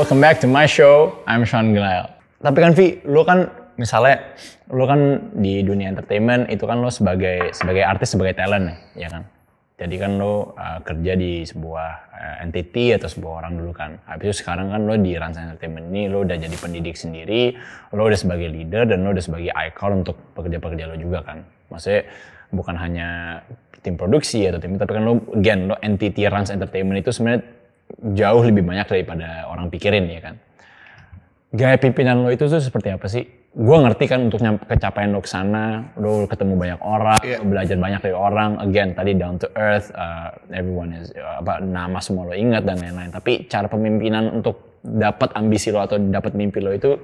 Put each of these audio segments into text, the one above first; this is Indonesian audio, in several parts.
welcome back to my show. I'm Sean Gilael. Tapi kan Vi, lu kan misalnya lu kan di dunia entertainment itu kan lu sebagai artis, sebagai talent ya kan. Jadi kan lu kerja di sebuah entity atau sebuah orang dulu kan. Habis itu sekarang kan lu di Rans Entertainment ini lu udah jadi pendidik sendiri, lu udah sebagai leader dan lu udah sebagai icon untuk pekerja-pekerja lu juga kan. Maksudnya bukan hanya tim produksi atau tim, tapi kan lu entity Rans Entertainment itu sebenarnya jauh lebih banyak daripada orang pikirin ya kan. Gaya pimpinan lo itu tuh seperti apa sih? Gue ngerti kan untuk kecapaian lo kesana, lo ketemu banyak orang, lo belajar banyak dari orang. Again, tadi down to earth, everyone is nama semua lo ingat dan lain-lain. Tapi cara pemimpinan untuk dapat ambisi lo atau dapat mimpi lo itu,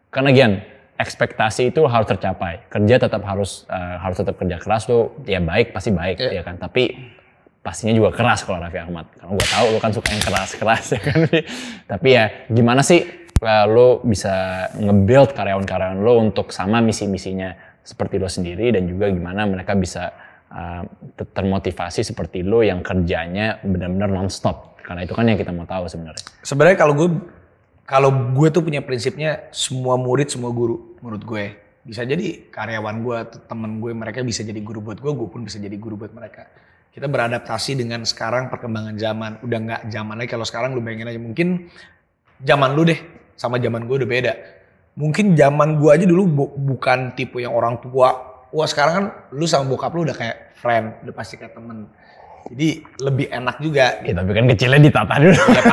kan again, ekspektasi itu harus tercapai. Kerja tetap harus tetap kerja keras lo, ya baik pasti baik ya kan. Tapi pastinya juga keras kalau Raffi Ahmad. Karena gue tahu lo kan suka yang keras-keras ya kan. Tapi ya gimana sih lo bisa nge-build karyawan-karyawan lo untuk sama misi-misinya seperti lo sendiri dan juga gimana mereka bisa termotivasi seperti lo yang kerjanya benar-benar non-stop. Karena itu kan yang kita mau tahu sebenarnya. Sebenarnya kalau gue tuh punya prinsipnya semua murid semua guru menurut gue. Bisa jadi karyawan gue, temen gue, mereka bisa jadi guru buat gue pun bisa jadi guru buat mereka. Kita beradaptasi dengan sekarang perkembangan zaman. Udah nggak zaman lagi. Kalau sekarang lu bayangin aja mungkin zaman lu deh sama zaman gue udah beda. Mungkin zaman gue aja dulu bukan tipe yang orang tua. Wah sekarang kan lu sama bokap lu udah kayak friend, udah pasti kayak temen. Jadi lebih enak juga. Ya, tapi kan kecilnya ditata dulu. Ya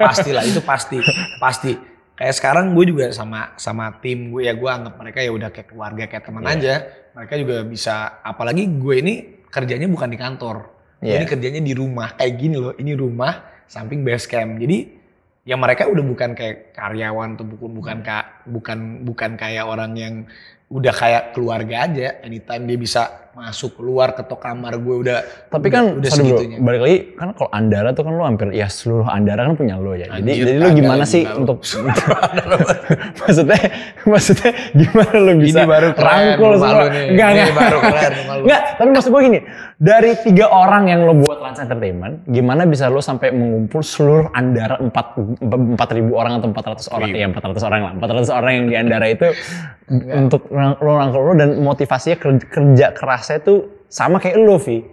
pasti lah itu pasti. Kayak sekarang gue juga sama tim gue ya gue anggap mereka ya udah kayak keluarga kayak teman aja. Mereka juga bisa, apalagi gue ini kerjanya bukan di kantor. Ini kerjanya di rumah kayak gini loh. Ini rumah samping base camp. Jadi ya mereka udah bukan kayak karyawan tuh bukan kayak orang yang udah kayak keluarga aja. Anytime dia bisa masuk keluar ketok kamar gue udah. Tapi kan udah segitunya. Balik lagi kan kalau Andara tuh kan lo hampir ya seluruh Andara kan punya lo ya. Jadi lo gimana sih untuk maksudnya gimana lo bisa rangkul semua? Enggak, tapi maksud gue gini, dari 3 orang yang lo buat Rans Entertainment, gimana bisa lo sampai mengumpul seluruh Andara 4.000 orang atau 400 orang? Ya 400 orang lah, 400 orang yang di Andara itu untuk lo rangkul lo dan motivasinya kerja kerasnya tuh sama kayak lo, Vi.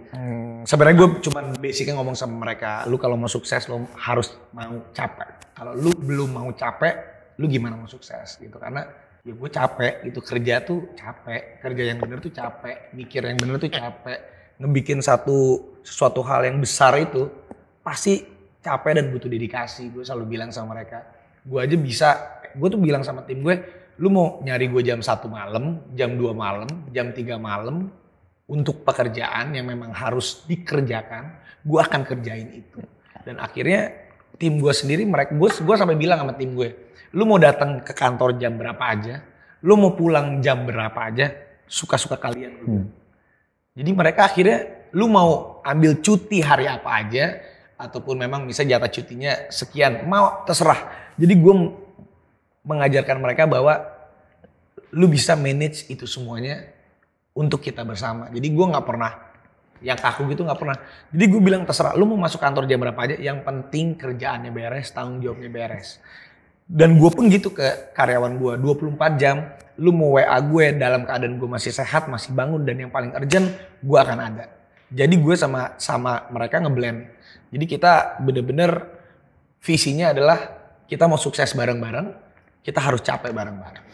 Sebenarnya gue cuman basicnya ngomong sama mereka, lu kalau mau sukses lo harus mau capek. Kalau lu belum mau capek, lu gimana mau sukses gitu. Karena ya gue capek gitu, kerja tuh capek, kerja yang bener tuh capek, mikir yang bener tuh capek, ngebikin sesuatu hal yang besar itu pasti capek dan butuh dedikasi. Gue selalu bilang sama mereka, gue aja bisa, gue tuh bilang sama tim gue, lu mau nyari gue jam 1 malam, jam 2 malam, jam 3 malam untuk pekerjaan yang memang harus dikerjakan, gue akan kerjain itu. Dan akhirnya tim gue sendiri, gue sampai bilang sama tim gue, lu mau datang ke kantor jam berapa aja, lu mau pulang jam berapa aja, suka-suka kalian. Jadi mereka akhirnya, lu mau ambil cuti hari apa aja, ataupun memang bisa jatah cutinya sekian, mau terserah. Jadi gue mengajarkan mereka bahwa lu bisa manage itu semuanya untuk kita bersama. Jadi gue gak pernah yang kaku gitu, gak pernah. Jadi gue bilang terserah, lu mau masuk kantor jam berapa aja, yang penting kerjaannya beres, tanggung jawabnya beres. Dan gue pun gitu ke karyawan gue, 24 jam, lu mau WA gue dalam keadaan gue masih sehat, masih bangun, dan yang paling urgent, gue akan ada. Jadi gue sama mereka ngeblend. Jadi kita bener-bener visinya adalah kita mau sukses bareng-bareng, kita harus capek bareng-bareng.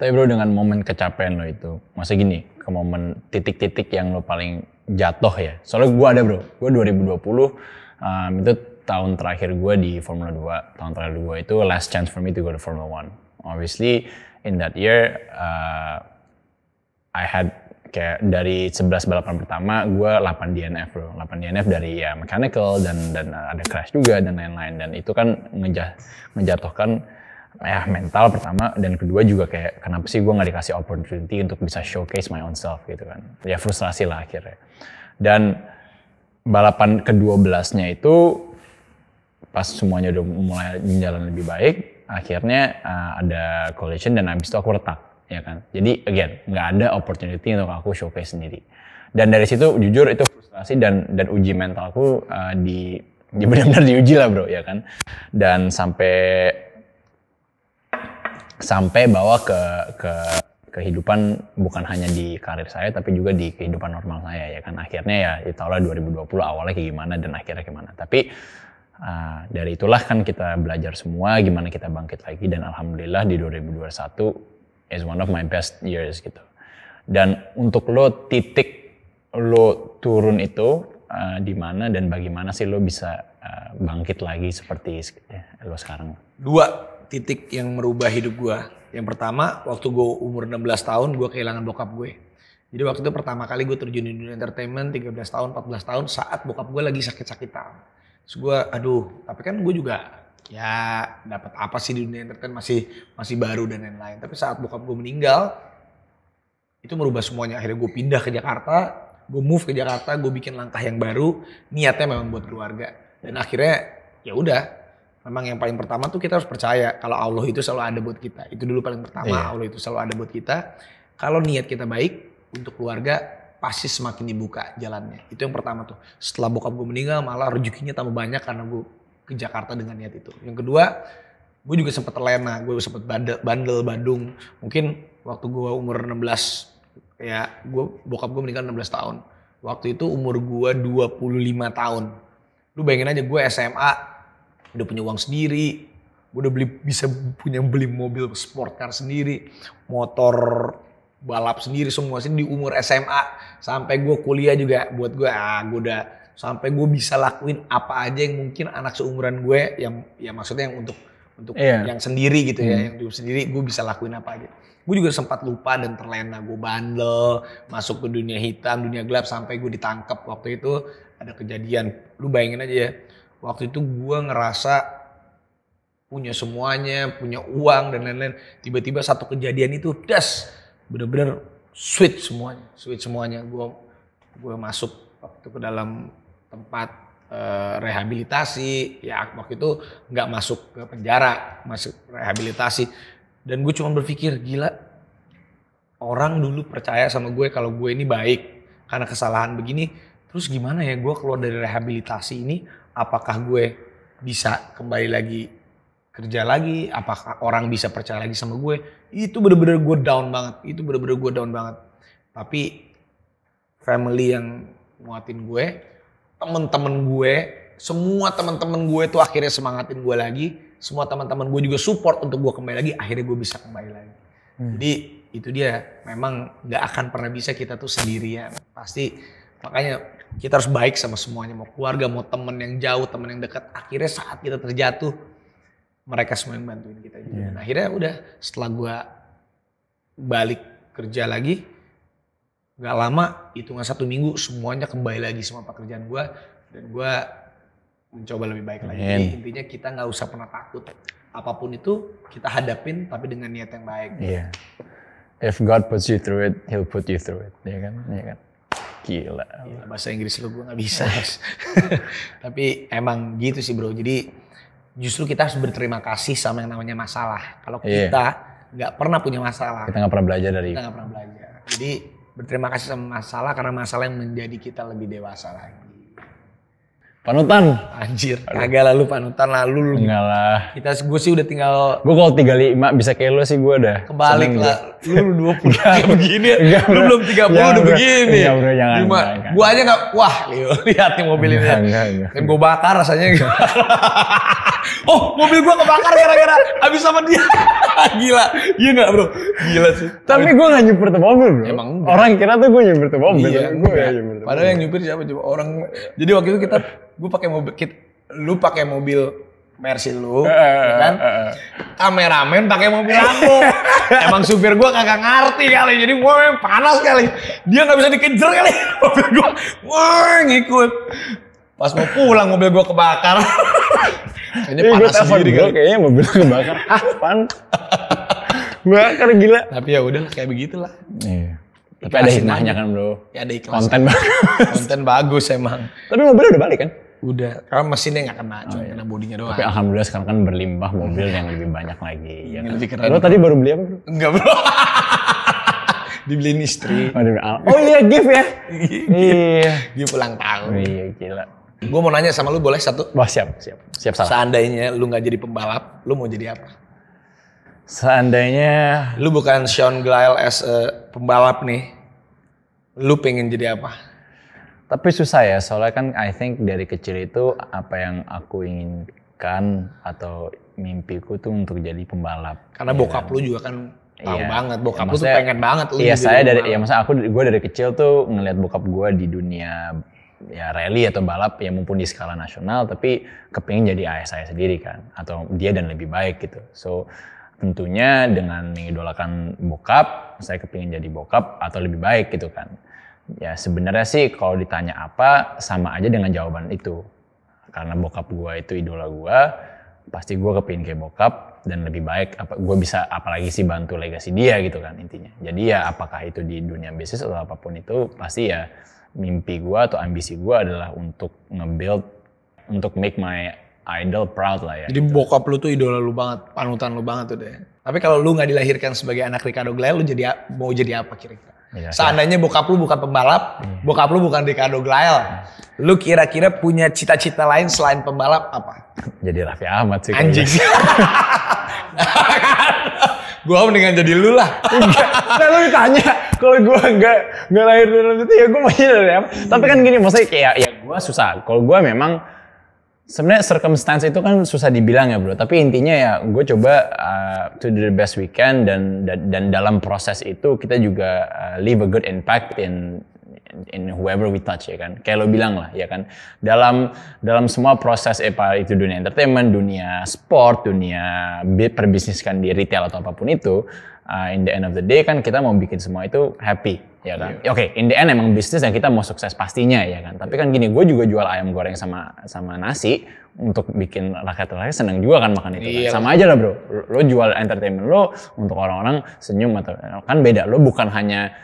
Tapi bro, dengan momen kecapean lo itu, masa gini, ke momen titik-titik yang lo paling jatuh ya. Soalnya gue ada bro, gue 2020 itu tahun terakhir gue di Formula 2. Tahun terakhir gue itu last chance for me to go to Formula 1. Obviously, in that year, I had kayak dari 11 balapan pertama, gue 8 DNF bro. 8 DNF dari ya mechanical dan ada crash juga dan lain-lain. Dan itu kan ngejatuhkan ya mental pertama, dan kedua juga kayak kenapa sih gue gak dikasih opportunity untuk bisa showcase my own self gitu kan. Ya frustrasi lah akhirnya. Dan balapan ke-12-nya itu pas semuanya udah mulai jalan lebih baik, akhirnya ada collision dan abis itu aku retak ya kan. Jadi again gak ada opportunity untuk aku showcase sendiri. Dan dari situ jujur itu frustrasi dan uji mentalku di benar-benar diuji lah bro, ya kan. Dan sampai bawa ke kehidupan bukan hanya di karir saya tapi juga di kehidupan normal saya, ya kan. Akhirnya ya tahulah 2020 awalnya kayak gimana dan akhirnya gimana. Tapi dari itulah kan kita belajar semua gimana kita bangkit lagi, dan alhamdulillah di 2021 is one of my best years gitu. Dan untuk lo, titik lo turun itu di mana dan bagaimana sih lo bisa bangkit lagi seperti lo sekarang? 2 titik yang merubah hidup gue. Yang pertama, waktu gue umur 16 tahun gue kehilangan bokap gue. Jadi waktu itu pertama kali gue terjun di dunia entertainment 13 tahun, 14 tahun saat bokap gue lagi sakit-sakitan. Terus gue, tapi kan gue juga ya dapat apa sih di dunia entertainment, masih baru dan lain-lain. Tapi saat bokap gue meninggal, itu merubah semuanya. Akhirnya gue pindah ke Jakarta, gue move ke Jakarta, gue bikin langkah yang baru, niatnya memang buat keluarga. Dan akhirnya ya udah, memang yang paling pertama tuh kita harus percaya kalau Allah itu selalu ada buat kita. Itu dulu paling pertama, Allah itu selalu ada buat kita. Kalau niat kita baik untuk keluarga, pasti semakin dibuka jalannya. Itu yang pertama tuh. Setelah bokap gue meninggal, malah rezekinya tambah banyak karena gue ke Jakarta dengan niat itu. Yang kedua, gue juga sempat terlena, gue sempat bandel Bandung. Mungkin waktu gue umur 16, ya bokap gue meninggal 16 tahun. Waktu itu umur gue 25 tahun. Lu bayangin aja, gue SMA, udah punya uang sendiri, gue udah bisa beli mobil sport car sendiri, motor balap sendiri, semua sih di umur SMA. Sampai gue kuliah juga, buat gue gue udah sampai gue bisa lakuin apa aja yang mungkin anak seumuran gue, yang ya maksudnya yang untuk yang sendiri gitu ya, yang hidup sendiri gue bisa lakuin apa aja. Gue juga sempat lupa dan terlena, gue bandel, masuk ke dunia hitam, dunia gelap, sampai gue ditangkap. Waktu itu ada kejadian, lu bayangin aja ya, waktu itu gue ngerasa punya semuanya, punya uang dan lain-lain. Tiba-tiba satu kejadian itu, bener-bener switch semuanya. Gue masuk waktu ke dalam tempat rehabilitasi, ya waktu itu nggak masuk ke penjara, masuk rehabilitasi. Dan gue cuma berpikir, gila, orang dulu percaya sama gue kalau gue ini baik karena kesalahan begini, terus gimana ya gue keluar dari rehabilitasi ini, apakah gue bisa kembali lagi kerja lagi, apakah orang bisa percaya lagi sama gue? Itu bener-bener gue down banget, Tapi family yang nguatin gue, temen-temen gue, semua temen-temen gue tuh akhirnya semangatin gue lagi. Semua teman-teman gue juga support untuk gue kembali lagi. Akhirnya gue bisa kembali lagi. Jadi itu dia, memang gak akan pernah bisa kita tuh sendirian. Pasti, makanya kita harus baik sama semuanya. Mau keluarga, mau temen yang jauh, temen yang dekat. Akhirnya saat kita terjatuh, mereka semua yang bantuin kita juga. Dan akhirnya udah, setelah gue balik kerja lagi, gak lama, hitungan 1 minggu, semuanya kembali lagi sama pekerjaan gue. Dan gue mencoba lebih baik lagi. Jadi intinya kita nggak usah pernah takut. Apapun itu kita hadapin, tapi dengan niat yang baik. Iya. If God puts you through it, He'll put you through it. Ya kan? Gila. Bahasa Inggris lu gue nggak bisa. Tapi emang gitu sih bro. Jadi justru kita harus berterima kasih sama yang namanya masalah. Kalau kita nggak pernah punya masalah, kita nggak pernah belajar dari. Kita nggak pernah belajar. Jadi berterima kasih sama masalah, karena masalah yang menjadi kita lebih dewasa lagi. Panutan. Anjir, kagak lah lu panutan lah lu. Enggak lah. Gue sih udah tinggal. Gue kalau 35 bisa kayak lu sih gue udah. Kebalik lah. Lu 20 kayak begini. Lu belum 30 udah begini. Enggak bro, jangan. Gue aja gak, wah lihat nih mobil ini. Enggak. Dan gue bakar rasanya. Oh mobil gue kebakar gara-gara abis sama dia. Gila. Iya gak bro? Gila sih. Tapi gue gak nyupir tuh mobil bro. Emang enggak. Orang kira tuh gue nyupir tuh mobil. Iya, gue gak nyupir tuh. Padahal yang nyupir siapa coba orang. Jadi waktu itu gue pakai mobil, lu pakai mobil Mercy lu, kan? Kameramen pakai mobil aku. Emang supir gue kagak ngerti kali, jadi gue panas kali. Dia nggak bisa dikejar kali. Mobil gue, ngikut. Pas mau pulang mobil gue kebakar. Kayaknya panas sendiri kali. Kayaknya mobil kebakar. Apaan? Bakar gila. Tapi ya udah kayak begitulah. Iya. Tapi ada hikmahnya kan bro. Ya ada ikhlas. Konten bagus. Konten bagus emang. Tapi mobilnya udah balik kan? Udah. Karena mesinnya nggak kena, cuma kena bodinya doang. Tapi alhamdulillah sekarang kan berlimpah mobil yang lebih banyak lagi. Ya kan? Lebih keren. Lo tadi baru beli apa bro? Enggak bro. Dibeliin istri. Oh iya gift ya? Iya. Gift ulang tahun. Iya gila. Gue mau nanya sama lu, boleh satu? Wah, siap salah. Seandainya lu nggak jadi pembalap, lu mau jadi apa? Seandainya Lu bukan Sean Glyle as a pembalap nih, lu pengen jadi apa? tapi susah ya, soalnya kan I think dari kecil itu apa yang aku inginkan atau mimpiku tuh untuk jadi pembalap. Karena bokap lu juga kan tahu Iya. banget, bokap Ya, lu tuh maksudnya- pengen banget lu Iya, jadi saya dari pembalap. ya maksudnya gue dari kecil tuh ngelihat bokap gue di dunia ya rally atau balap ya mumpun di skala nasional, tapi kepingin jadi ayah saya sendiri kan, atau dia dan lebih baik gitu. So tentunya dengan mengidolakan bokap, saya kepingin jadi bokap atau lebih baik gitu kan. Ya sebenarnya sih kalau ditanya apa sama aja dengan jawaban itu. Karena bokap gue itu idola gue, pasti gue kepingin kayak bokap dan lebih baik. Gue bisa apalagi sih bantu legasi dia gitu kan intinya. Jadi ya apakah itu di dunia bisnis atau apapun itu, pasti ya mimpi gue atau ambisi gue adalah untuk nge-build, untuk make my idol proud lah ya. Jadi bokap lu tuh idola lu banget, panutan lu banget tuh deh. Tapi kalau lu nggak dilahirkan sebagai anak Ricardo Glyle, lu mau jadi apa kira-kira? Ya, Seandainya bokap lu bukan pembalap, bokap lu bukan Ricardo Glyle, lu kira-kira punya cita-cita lain selain pembalap apa? jadi Raffi Ahmad sih. Anjing. Gua mendingan jadi lu lah. Nah lu ditanya, kalau gue nggak lahir dalam itu ya gue mau jadi dari apa? Tapi kan gini, maksudnya kayak ya gue susah. Kalau gue memang sebenarnya circumstance itu kan susah dibilang ya bro. Tapi intinya ya gue coba to do the best we can dan dalam proses itu kita juga leave a good impact in whoever we touch ya kan. Kayak lo bilang lah ya kan. Dalam semua proses itu dunia entertainment, dunia sport, dunia perbisniskan di retail atau apapun itu, in the end of the day kan kita mau bikin semua itu happy ya kan. Yeah. Oke, in the end emang bisnis dan kita mau sukses pastinya ya kan. Tapi kan gini, gue juga jual ayam goreng sama nasi untuk bikin rakyat seneng juga kan makan itu kan. Sama aja lah bro. Lo jual entertainment lo untuk orang-orang senyum atau kan beda. Lo bukan hanya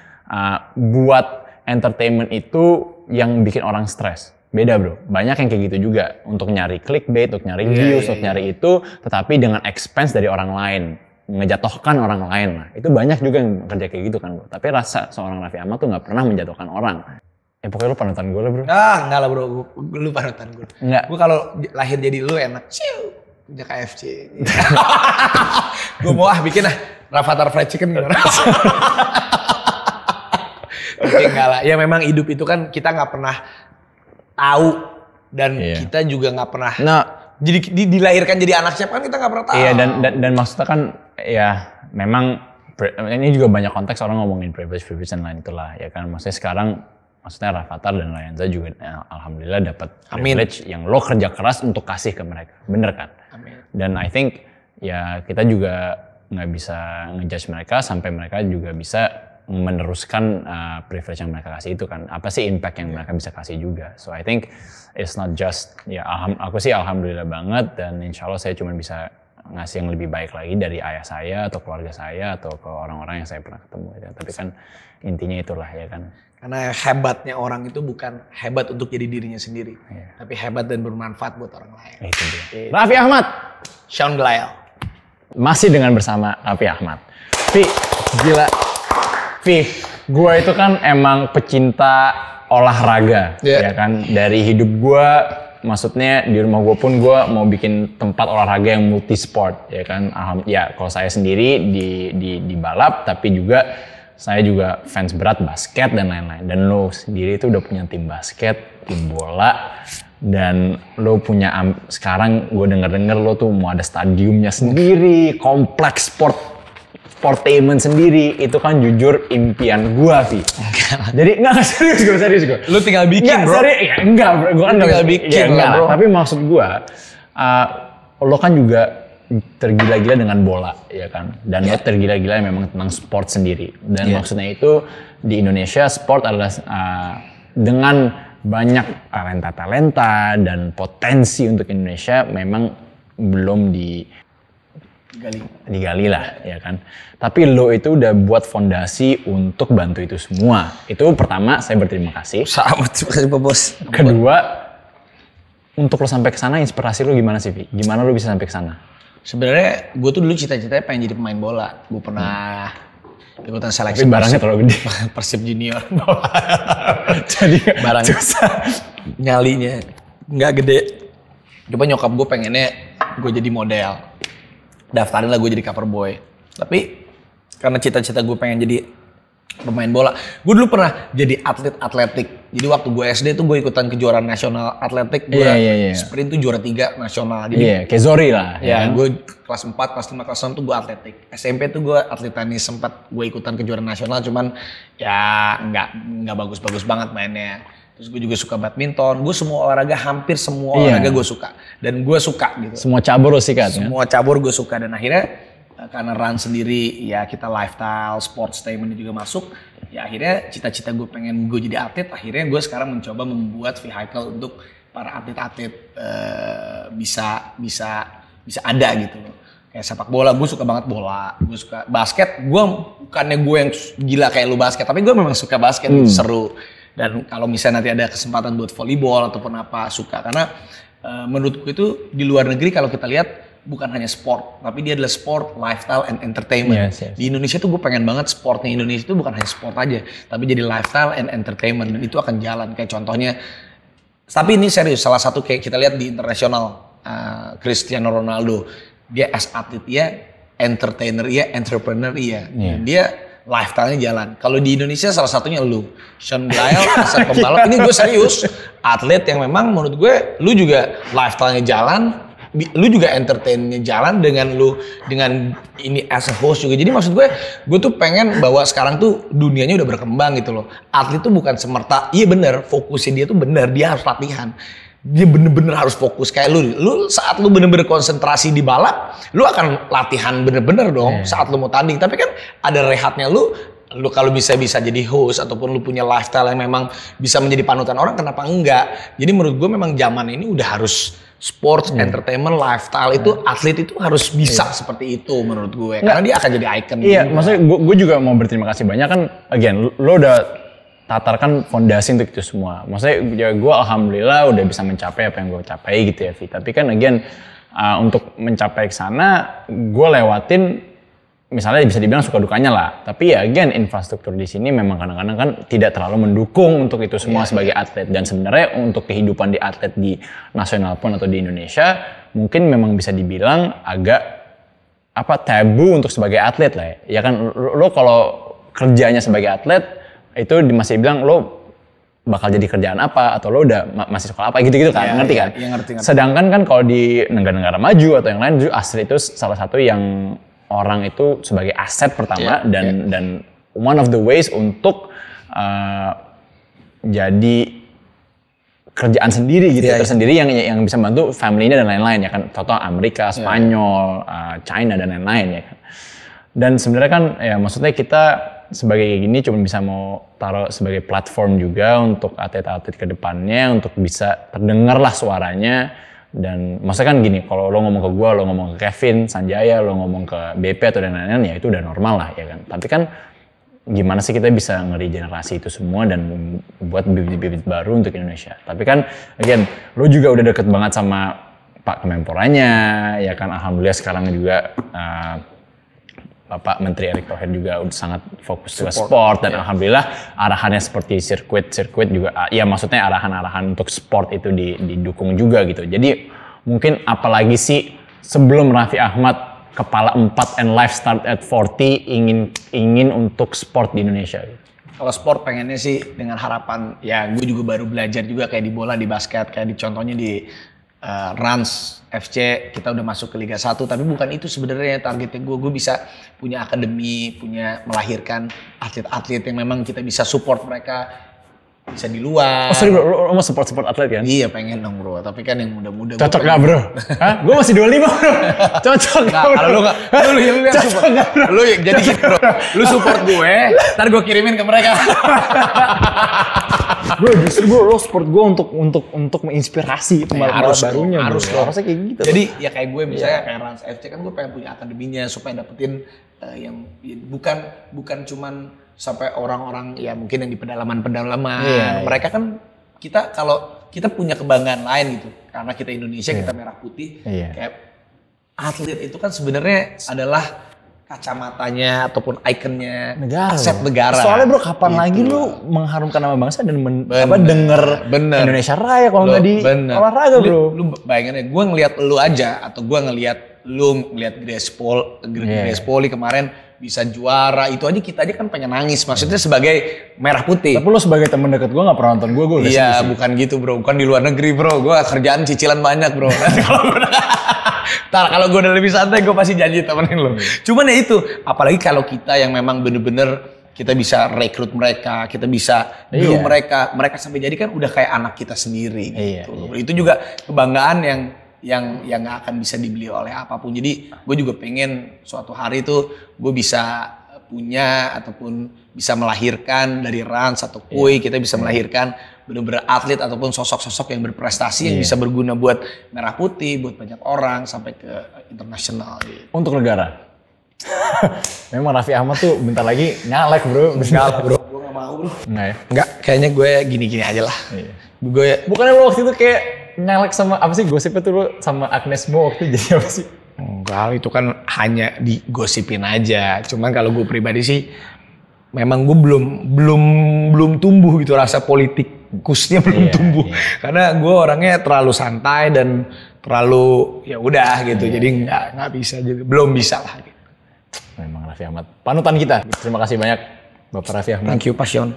buat entertainment itu yang bikin orang stres. Beda bro, banyak yang kayak gitu juga. Untuk nyari clickbait, untuk nyari views, untuk nyari itu, tetapi dengan expense dari orang lain. Ngejatuhkan orang lain lah. Itu banyak juga yang kerja kayak gitu kan bro. Tapi rasa seorang Raffi Ahmad tuh gak pernah menjatuhkan orang. Ya pokoknya lu panutan gue lah bro. Enggak lah bro, lu panutan gue. Enggak. Gue kalau lahir jadi lu enak. Ciu, punya KFC. Gue mau bikin Rafathar Fried Chicken gimana? Tapi enggak lah, ya memang hidup itu kan kita nggak pernah tahu dan kita juga nggak pernah. Nah, jadi dilahirkan jadi anak siapa kan kita nggak pernah tahu. Iya dan maksudnya kan ya memang ini juga banyak konteks orang ngomongin privilege dan lain itulah ya kan. Maksudnya sekarang Rafathar dan Layanza juga alhamdulillah dapat privilege yang lo kerja keras untuk kasih ke mereka, bener kan? Amin. Dan I think ya kita juga nggak bisa ngejudge mereka sampai mereka juga bisa meneruskan privilege yang mereka kasih itu kan. Apa sih impact yang mereka bisa kasih juga. So I think it's not just, ya aku sih alhamdulillah banget dan insya Allah saya cuma bisa ngasih yang lebih baik lagi dari ayah saya atau keluarga saya atau ke orang-orang yang saya pernah ketemu. Ya. Tapi kan intinya itulah ya kan. Karena hebatnya orang itu bukan hebat untuk jadi dirinya sendiri. Tapi hebat dan bermanfaat buat orang lain. Itu dia. Raffi Ahmad. Sean Glyle. Masih dengan bersama Raffi Ahmad. Gila. Gue itu kan emang pecinta olahraga, ya kan. Dari hidup gue, maksudnya di rumah gue pun gue mau bikin tempat olahraga yang multi sport, ya kan. Ya kalau saya sendiri di balap, tapi juga saya juga fans berat basket dan lain-lain. Dan lo sendiri itu udah punya tim basket, tim bola, dan lo punya sekarang gue denger lo tuh mau ada stadiumnya sendiri, kompleks sportainment sendiri. Itu kan jujur impian gua Vi. Jadi enggak serius gue. Lu tinggal bikin nggak, bro. Serius, ya enggak bro. Gua kan tinggal bikin ya, enggak, bro. Tapi maksud gua, lo kan juga tergila-gila dengan bola ya kan. Dan lo tergila-gila memang tentang sport sendiri. Dan maksudnya itu di Indonesia sport adalah dengan banyak talenta-talenta dan potensi untuk Indonesia memang belum digali lah ya kan. Tapi lo itu udah buat fondasi untuk bantu itu semua. Itu pertama saya berterima kasih. Sama terima kasih Pak Bos. Kedua, untuk lo sampai ke sana inspirasi lo gimana sih Vi? Gimana lo bisa sampai ke sana? Sebenarnya gue tuh dulu cita-citanya pengen jadi pemain bola. Gue pernah ikutan seleksi. Tapi barangnya terlalu gede. Persib Junior. Jadi barang susah. nyalinya nggak gede. Coba nyokap gue pengennya gue jadi model. Daftarin lah gue jadi cover boy. Tapi karena cita-cita gue pengen jadi pemain bola. Gue dulu pernah jadi atlet atletik. Jadi waktu gue SD tuh gue ikutan kejuaraan nasional atletik. Gue sprint tuh juara 3 nasional. Jadi kayak Zori lah. Ya, gue kelas 4, kelas 5, kelas 6 tuh gue atletik. SMP tuh gue atlet tenis, sempat gue ikutan kejuaraan nasional, cuman ya nggak bagus-bagus banget mainnya. Terus gue juga suka badminton. Gue semua olahraga, hampir semua olahraga gue suka. Dan gue suka gitu. Semua cabur lo sikat. Semua cabur gue suka. Dan akhirnya karena run sendiri, ya kita lifestyle, sports statement juga masuk. Ya akhirnya cita-cita gue pengen gue jadi atlet. Akhirnya gue sekarang mencoba membuat vehicle untuk para atlet-atlet bisa ada gitu. Kayak sepak bola, gue suka banget bola. Gue suka basket. Gue bukannya gue yang gila kayak lu basket, tapi gue memang suka basket, gitu, seru. Dan kalau misalnya nanti ada kesempatan buat volleyball ataupun apa, suka. Karena menurutku itu di luar negeri kalau kita lihat bukan hanya sport, tapi dia adalah sport, lifestyle, and entertainment. Yes. Di Indonesia tuh gue pengen banget sportnya Indonesia itu bukan hanya sport aja, tapi jadi lifestyle and entertainment. Dan itu akan jalan. Kayak contohnya, tapi ini serius, salah satu kayak kita lihat di internasional, Cristiano Ronaldo. Dia as atlet ya, entertainer ya, entrepreneur ya. Dia lifestyle-nya jalan. Kalau di Indonesia salah satunya lu, Sean Glael, asal pembalap. Ini gue serius, atlet yang memang menurut gue, lu juga lifestyle-nya jalan, lu juga entertain-nya jalan dengan ini as a host juga. Jadi maksud gue tuh pengen bahwa sekarang tuh dunianya udah berkembang gitu loh. Atlet tuh bukan semerta, iya bener, fokusnya dia tuh bener, dia harus latihan. Dia bener-bener harus fokus. Kayak lu saat lu bener-bener konsentrasi di balap, lu akan latihan bener-bener dong saat lu mau tanding. Tapi kan ada rehatnya lu kalau bisa jadi host ataupun lu punya lifestyle yang memang bisa menjadi panutan orang, kenapa enggak? Jadi menurut gue memang zaman ini udah harus sports, entertainment, lifestyle itu atlet itu harus bisa seperti itu menurut gue. Karena dia akan jadi icon. Iya, maksudnya gue juga mau berterima kasih banyak kan. Again, lo udah tatarkan fondasi untuk itu semua. Maksudnya ya gue alhamdulillah udah bisa mencapai apa yang gue capai gitu ya, Vi. Tapi kan again, untuk mencapai ke sana gue lewatin misalnya bisa dibilang suka dukanya lah. Tapi ya again, infrastruktur di sini memang kadang-kadang kan tidak terlalu mendukung untuk itu semua sebagai atlet. Dan sebenarnya untuk kehidupan di atlet di nasional pun atau di Indonesia mungkin memang bisa dibilang agak tabu untuk sebagai atlet lah ya. Ya kan lo kalau kerjanya sebagai atlet itu masih bilang lo bakal jadi kerjaan apa atau lo udah masih sekolah apa gitu-gitu kan, ngerti kan? Iya, ngerti. Sedangkan kan kalau di negara-negara maju atau yang lain, atlet itu salah satu yang orang itu sebagai aset pertama dan one of the ways untuk jadi kerjaan sendiri gitu, tersendiri yang bisa membantu family-nya dan lain-lain ya kan. Contoh Amerika, Spanyol, China dan lain-lain ya kan. Dan sebenarnya kan ya maksudnya kita sebagai gini cuma bisa mau taruh sebagai platform juga untuk atlet-atlet ke depannya untuk bisa terdengar lah suaranya. Dan maksudnya kan gini, kalau lo ngomong ke gue, lo ngomong ke Kevin, Sanjaya, lo ngomong ke BP atau dan lain-lain ya itu udah normal lah ya kan. Tapi kan gimana sih kita bisa ngeregenerasi itu semua dan buat bibit-bibit baru untuk Indonesia. Tapi kan again, lo juga udah deket banget sama Pak Kemenporanya ya kan. Alhamdulillah sekarang juga Bapak Menteri Erick Thohir juga udah sangat fokus ke sport dan alhamdulillah arahannya seperti sirkuit juga ya maksudnya arahan-arahan untuk sport itu didukung juga gitu. Jadi mungkin apalagi sih sebelum Raffi Ahmad kepala 4 and life start at 40 ingin untuk sport di Indonesia gitu. Kalau sport pengennya sih dengan harapan ya gue juga baru belajar juga kayak di bola, di basket, kayak di contohnya di Rans FC kita udah masuk ke Liga 1, tapi bukan itu sebenarnya targetnya gue bisa punya akademi, punya melahirkan atlet-atlet yang memang kita bisa support mereka bisa di luar. Oh sorry bro, lo mau support atlet kan? Iya pengen dong bro, tapi kan yang muda-muda. Cocok gak bro? Hah? Gue masih 25 bro. Cocok gak bro? Kalau lu yang support. Lu jadi gitu bro, lu support gue, ntar gue kirimin ke mereka. Bro justru bro lo support gue untuk menginspirasi pembalap barunya. Harusnya kayak gitu. Jadi ya kayak gue misalnya kayak Rans FC kan gue pengen punya akademinya supaya dapetin yang bukan cuman sampai orang-orang ya mungkin yang di pedalaman. Mereka kan kalau kita punya kebanggaan lain gitu karena kita Indonesia, kita merah putih. Kayak atlet itu kan sebenarnya adalah kacamatanya ataupun ikonnya negara, aset negara. Soalnya bro, kapan gitu lagi lu mengharumkan nama bangsa dan denger Indonesia Raya kalau nggak di olahraga bro. Lu bayangin ya, gue ngelihat lu aja atau gue ngelihat Grace Poli kemarin bisa juara, itu aja kita aja kan pengen nangis. Maksudnya sebagai merah putih. Tapi lu sebagai temen deket gue nggak pernah nonton gue iya, bukan gitu bro, bukan di luar negeri bro. Gue kerjaan cicilan banyak bro. Nanti kalau gue udah lebih santai, gue pasti janji temenin lo. Cuman ya itu, apalagi kalau kita yang memang bener-bener kita bisa rekrut mereka, kita bisa dulu mereka sampai jadi kan udah kayak anak kita sendiri gitu. Itu juga kebanggaan yang nggak akan bisa dibeli oleh apapun. Jadi gue juga pengen suatu hari tuh gue bisa punya ataupun bisa melahirkan dari Rans atau Kui, kita bisa melahirkan benar-benar atlet ataupun sosok-sosok yang berprestasi yang bisa berguna buat merah putih, buat banyak orang sampai ke internasional. Gitu. Untuk negara. Memang Raffi Ahmad tuh bentar lagi nyalek bro. Enggak lah bro, gue gak mau bro. Enggak ya? Enggak, kayaknya gue gini-gini aja lah. Gue bukannya lo waktu itu kayak nyalek sama apa sih gosipnya tuh lo sama Agnes Mo waktu itu jadi apa sih? Enggak, itu kan hanya digosipin aja. Cuman kalau gue pribadi sih memang gue belum tumbuh gitu rasa politikusnya belum tumbuh. Karena gue orangnya terlalu santai dan terlalu ya udah gitu. Jadi nggak bisa juga, belum bisa lah. Gitu. Memang Raffi Ahmad panutan kita. Terima kasih banyak Bapak Raffi Ahmad. Thank you Passion.